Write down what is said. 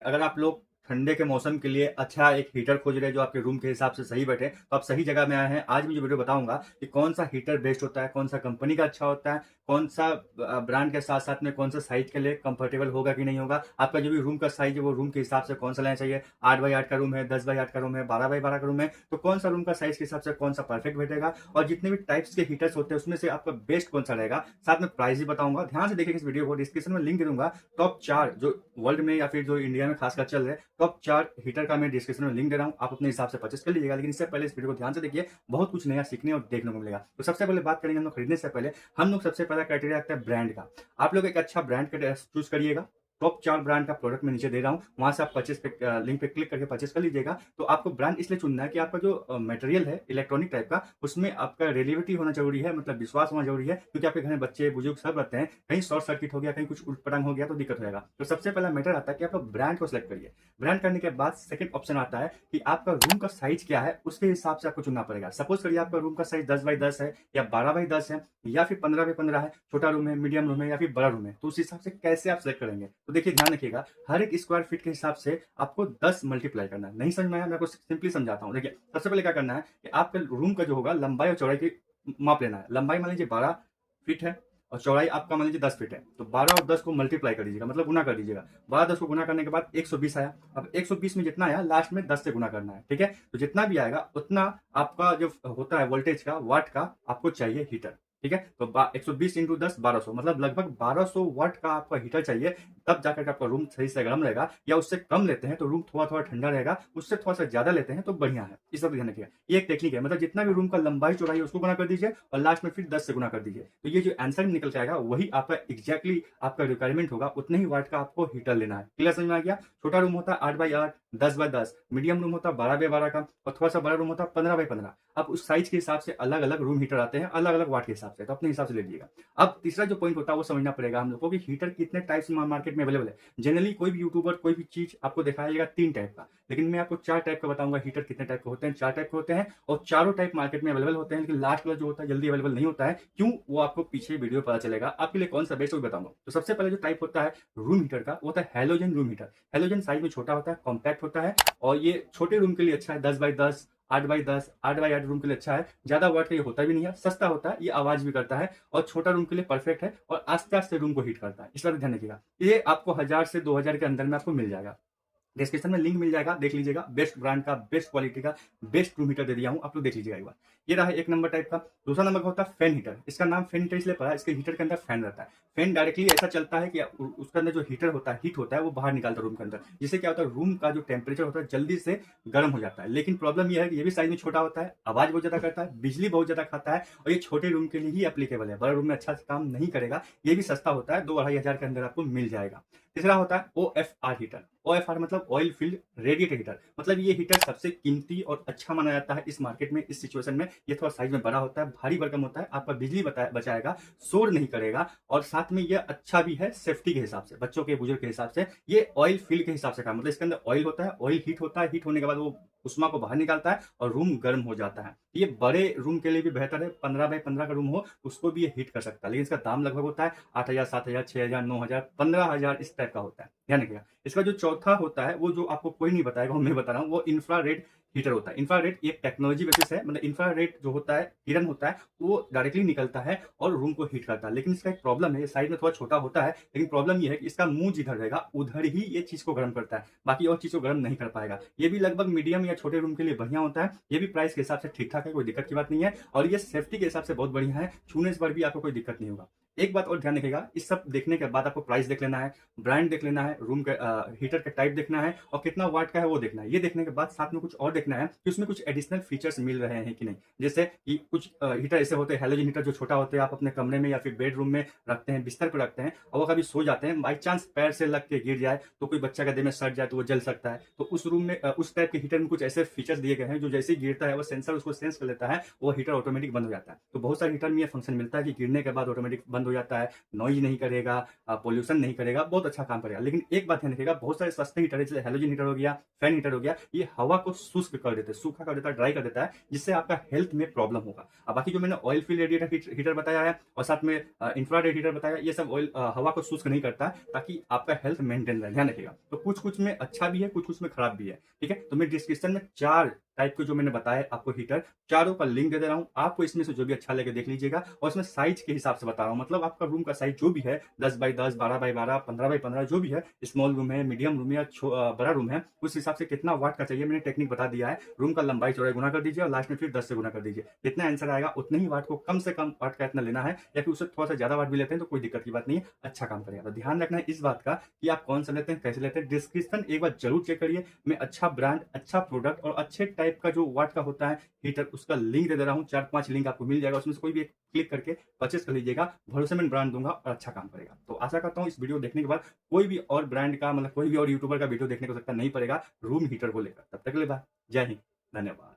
अगर आप लोग ठंडे के मौसम के लिए अच्छा एक हीटर खोज रहे हैं जो आपके रूम के हिसाब से सही बैठे, तो आप सही जगह में आए हैं। आज मैं जो वीडियो बताऊंगा कि कौन सा हीटर बेस्ट होता है, कौन सा कंपनी का अच्छा होता है, कौन सा ब्रांड के साथ साथ में कौन सा साइज के लिए कंफर्टेबल होगा कि नहीं होगा। आपका जो भी रूम का साइज है वो रूम के हिसाब से कौन सा लेना चाहिए। 8x8 का रूम है, 10x8 का रूम है, 12x12 का रूम है, तो कौन सा रूम का साइज के हिसाब से कौन सा परफेक्ट बैठेगा। और जितने भी टाइप्स के हीटर्स होते हैं उसमें से आपका बेस्ट कौन सा रहेगा, साथ में प्राइस भी बताऊंगा। ध्यान से देखिए इस वीडियो को, डिस्क्रिप्शन में लिंक दे दूंगा। टॉप 4 जो वर्ल्ड में या फिर जो इंडिया में खासकर चल रहे हैं, टॉप 4 हीटर का मैं डिस्क्रिप्शन में लिंक दे रहा हूं, आप अपने हिसाब से परचेस कर लीजिएगा। लेकिन इससे पहले इस वीडियो को ध्यान से देखिए, बहुत कुछ नया सीखने और देखने को मिलेगा। तो सबसे पहले बात करेंगे हम लोग खरीदने से पहले, हम लोग सबसे पहला क्राइटेरिया रखते हैं ब्रांड का। आप लोग एक अच्छा ब्रांड का चूज करिएगा। टॉप 4 ब्रांड का प्रोडक्ट मैं नीचे दे रहा हूं, वहां से आप परचेस पे लिंक पे क्लिक करके परचेस कर लीजिएगा। तो आपको ब्रांड इसलिए चुनना है कि आपका जो मटेरियल है इलेक्ट्रॉनिक टाइप का, उसमें आपका रिलेटिविटी होना जरूरी है, मतलब विश्वास होना जरूरी है। क्योंकि आपके घर में बच्चे बुजुर्ग सब रहते हैं, कहीं शॉर्ट सर्किट हो गया, कहीं कुछ उल्ट पटंग हो गया तो दिक्कत होगा। तो सबसे पहला मैटर आता है कि आप लोग ब्रांड को सिलेक्ट करिए। ब्रांड करने के बाद सेकंड ऑप्शन आता है कि आपका रूम का साइज क्या है, उसके हिसाब से आपको चुनना पड़ेगा। सपोज करिए आपका रूम का साइज 10x10 है या 12x10 है या फिर 15x15 है, छोटा रूम है, मीडियम रूम है या फिर बड़ा रूम है, तो उस हिसाब से कैसे आप सेलेक्ट करेंगे। तो देखिए ध्यान रखिएगा, हर एक स्क्वायर फीट के हिसाब से आपको 10 मल्टीप्लाई करना है। नहीं समझ में आया, मैं आपको सिंपली समझाता हूँ। देखिए सबसे पहले क्या करना है कि आपके रूम का जो होगा लंबाई और चौड़ाई की माप लेना है। लंबाई मान लीजिए 12 फीट है और चौड़ाई आपका मान लीजिए 10 फीट है, तो 12 और 10 को मल्टीप्लाई कर दीजिएगा, मतलब गुना कर दीजिएगा। 12 10 को गुना करने के बाद 120 आया। अब 120 में जितना आया लास्ट में 10 से गुना करना है, ठीक है। तो जितना भी आएगा उतना आपका जो होता है वोल्टेज का, वाट का, आपको चाहिए हीटर, ठीक है। तो 120 इंटू 10 1200, मतलब लगभग 1200 वाट का आपका हीटर चाहिए, तब जाकर आपका रूम सही से गर्म रहेगा। या उससे कम लेते हैं तो रूम थोड़ा थोड़ा ठंडा रहेगा, उससे थोड़ा सा ज्यादा लेते हैं तो बढ़िया है। इस सब ध्यान रखिएगा, ये एक टेक्निक है। मतलब जितना भी रूम का लंबाई चौड़ाई है उसको गुना कर दीजिए और लास्ट में फिर 10 से गुना कर दीजिए, तो ये जो आंसर निकल के आएगा वही आपका एग्जैक्टली आपका रिक्वायरमेंट होगा। उतने ही वाट का आपको हीटर लेना है। क्लियर समझ में आ गया। छोटा रूम होता है 8x8, 10x10, मीडियम रूम होता है 12x12 का, और थोड़ा सा बड़ा रूम होता है 15x15। अब उस साइज के हिसाब से अलग अलग रूम हीटर आते हैं, अलग अलग वाट के हिसाब से, तो अपने हिसाब से ले लीजिएगा। अब तीसरा जो पॉइंट होता है वो समझना पड़ेगा हम लोग को कि हीटर कितने टाइप्स में मार्केट में अवेलेबल है। जनरली कोई भी यूट्यूबर कोई भी चीज आपको दिखाएगा 3 टाइप का, लेकिन मैं आपको 4 टाइप का बताऊंगा। हीटर कितने टाइप के होते हैं, 4 टाइप के होते हैं, और चारों टाइप मार्केट में अवेलेबल होते हैं। लेकिन लास्ट वाला जो होता है जल्दी अवेलेबल नहीं होता है, क्यों, वो आपको पीछे वीडियो पता चलेगा। आपके लिए कौन सा बेस्ट वो बताऊंगा। तो सबसे पहले जो टाइप होता है रूम हीटर का, वो होता है halogen room heater. Halogen size में छोटा होता है, कॉम्पैक्ट होता है, और ये छोटे रूम के लिए अच्छा है। 10x10, 8x10, 8x8 रूम के लिए अच्छा है। ज्यादा वाट का ये होता भी नहीं है, सस्ता होता है, ये आवाज भी करता है, और छोटा रूम के लिए परफेक्ट है, और आस्ते आस्ते रूम को हीट करता है। इस बात ध्यान रखिएगा। ये आपको 1000 से 2000 के अंदर में आपको मिल जाएगा। डिस्क्रिप्शन में लिंक मिल जाएगा, देख लीजिएगा। बेस्ट ब्रांड का, बेस्ट क्वालिटी का, बेस्ट रूम हीटर दे दिया हूं, आप लोग देख लीजिएगा एक बार। ये रहा एक नंबर टाइप का। दूसरा नंबर का होता है फैन हीटर। इसका नाम फैन हीटर इसलिए पड़ा है, इसके हीटर के अंदर फैन रहता है। फैन डायरेक्टली ऐसा चलता है कि उसके अंदर जो हीटर होता है, हीट होता है, वो बाहर निकालता है रूम के अंदर, जिससे क्या होता है रूम का जो टेम्परेचर होता है जल्दी से गर्म हो जाता है। लेकिन प्रॉब्लम यह है कि ये भी साइज में छोटा होता है, आवाज बहुत ज्यादा करता है, बिजली बहुत ज्यादा खाता है, और ये छोटे रूम के लिए ही एप्लीकेबल है, बड़ा रूम में अच्छा से काम नहीं करेगा। ये भी सस्ता होता है, 2-2.5 हजार के अंदर आपको मिल जाएगा। तीसरा होता है OFR हीटर। OFR मतलब ऑयल फील्ड रेडिएटर हीटर। मतलब ये हीटर सबसे कीमती और अच्छा माना जाता है इस मार्केट में, इस सिचुएशन में। ये थोड़ा साइज में बड़ा होता है, भारी भरकम होता है, आपका बिजली बचाएगा, शोर नहीं करेगा, और साथ में ये अच्छा भी है सेफ्टी के हिसाब से, बच्चों के बुजुर्ग के हिसाब से। ये ऑयल फील्ड के हिसाब से काम, मतलब इसके अंदर ऑयल होता है, ऑयल हीट होता है, हीट होने के बाद वो उष्मा को बाहर निकालता है और रूम गर्म हो जाता है। ये बड़े रूम के लिए भी बेहतर है। 15x15 का रूम हो उसको भी ये हीट कर सकता है। लेकिन इसका दाम लगभग होता है 8000, 7000, 6000, 9000, 15000 इस टाइप का होता है, ध्यान रखिएगा। इसका जो चौथा होता है वो जो आपको कोई नहीं बताएगा, वो मैं बता रहा हूँ, वो इंफ्रारेड हीटर होता है। इंफ्रारेड एक टेक्नोलॉजी बेसिस है, मतलब इंफ्रारेड जो होता है किरण होता है, वो डायरेक्टली निकलता है और रूम को हीट करता है। लेकिन इसका एक प्रॉब्लम है, ये साइज में थोड़ा छोटा होता है, लेकिन प्रॉब्लम ये है कि इसका मुंह जिधर रहेगा उधर ही ये चीज को गर्म करता है, बाकी और चीज को गर्म नहीं कर पाएगा। ये भी लगभग मीडियम या छोटे रूम के लिए बढ़िया होता है। ये भी प्राइस के हिसाब से ठीक ठाक है, कोई दिक्कत की बात नहीं है, और ये सेफ्टी के हिसाब से बहुत बढ़िया है, छूने पर भी आपको कोई दिक्कत नहीं होगा। एक बात और ध्यान रखिएगा, इस सब देखने के बाद आपको प्राइस देख लेना है, ब्रांड देख लेना है, रूम का हीटर का टाइप देखना है, और कितना वाट का है वो देखना है। ये देखने के बाद साथ में कुछ और देखना है कि उसमें कुछ एडिशनल फीचर्स मिल रहे हैं कि नहीं। जैसे कि कुछ हीटर ऐसे होते हैं, हेलोजन हीटर जो छोटा होते हैं, आप अपने कमरे में या फिर बेडरूम में रखते हैं, बिस्तर पर रखते हैं, और वो कभी सो जाते हैं, बाई चांस पैर से लग के गिर जाए तो कोई बच्चा का देह में सट जाए तो वो जल सकता है। तो उस रूम में उस टाइप के हीटर में कुछ ऐसे फीचर्स दिए गए हैं जो जैसे ही गिरता है वो सेंसर उसको सेंस कर लेता है, वो हीटर ऑटोमेटिक बंद हो जाता है। तो बहुत सारे हीटर में ये फंक्शन मिलता है कि गिरने के बाद ऑटोमेटिक बंद बंद हो जाता है, नॉइज नहीं करेगा, पोल्यूशन नहीं करेगा, बहुत अच्छा काम करेगा। लेकिन एक बात ध्यान रखिएगा, बहुत सारे सस्ते हीटर है जैसे हैलोजन हीटर हो गया, फैन हीटर हो गया, ये हवा को शुष्क कर देते हैं, सूखा कर देता है, ड्राई कर देता है, जिससे आपका हेल्थ में प्रॉब्लम होगा। अब बाकी जो मैंने ऑयल फ्री रेडिएटर हीटर बताया है और साथ में इंफ्रारेड हीटर बताया, ये सब ऑयल हवा को शुष्क नहीं करता है, ताकि आपका हेल्थ मेंटेन रहे, ध्यान रखिएगा। तो कुछ कुछ में अच्छा भी है, कुछ कुछ में खराब भी है, ठीक है। तो मैं डिस्क्रिप्शन में 4 टाइप के जो मैंने बताया आपको हीटर, चारों का लिंक दे दे रहा हूँ, आपको इसमें से जो भी अच्छा लगे देख लीजिएगा। और इसमें साइज के हिसाब से बता रहा हूँ, मतलब आपका रूम का साइज जो भी है 10x10, 12x12, 15x15 जो भी है, स्मॉल रूम है, मीडियम रूम है या बड़ा रूम है, उस हिसाब से कितना वाट का चाहिए मैंने टेक्निक बता दिया है। रूम का लंबाई चौड़ाई गुना कर दीजिए और लास्ट में फिर 10 से गुना कर दीजिए, कितना आंसर आएगा उतने ही वाट को, कम से कम वाट का इतना लेना है, या फिर उससे थोड़ा सा ज्यादा वाट भी लेते हैं तो कोई दिक्कत की बात नहीं है, अच्छा काम करेगा। तो ध्यान रखना है इस बात का कि आप कौन सा लेते हैं, कैसे लेते हैं। डिस्क्रिप्शन एक बार जरूर चेक करिए, मैं अच्छा ब्रांड, अच्छा प्रोडक्ट और अच्छे टाइप का जो वाट का होता है हीटर, उसका लिंक दे दे रहा हूँ। 4-5 लिंक आपको मिल जाएगा, उसमें से कोई भी एक क्लिक करके परचेस कर लीजिएगा, भरोसेमंद ब्रांड दूंगा और अच्छा काम करेगा। तो आशा करता हूँ इस वीडियो देखने के बाद कोई भी और ब्रांड का, मतलब कोई भी और यूट्यूबर का वीडियो देखने को सकता नहीं पड़ेगा रूम हीटर को लेकर। तब तक के लिए बाय, जय हिंद, धन्यवाद।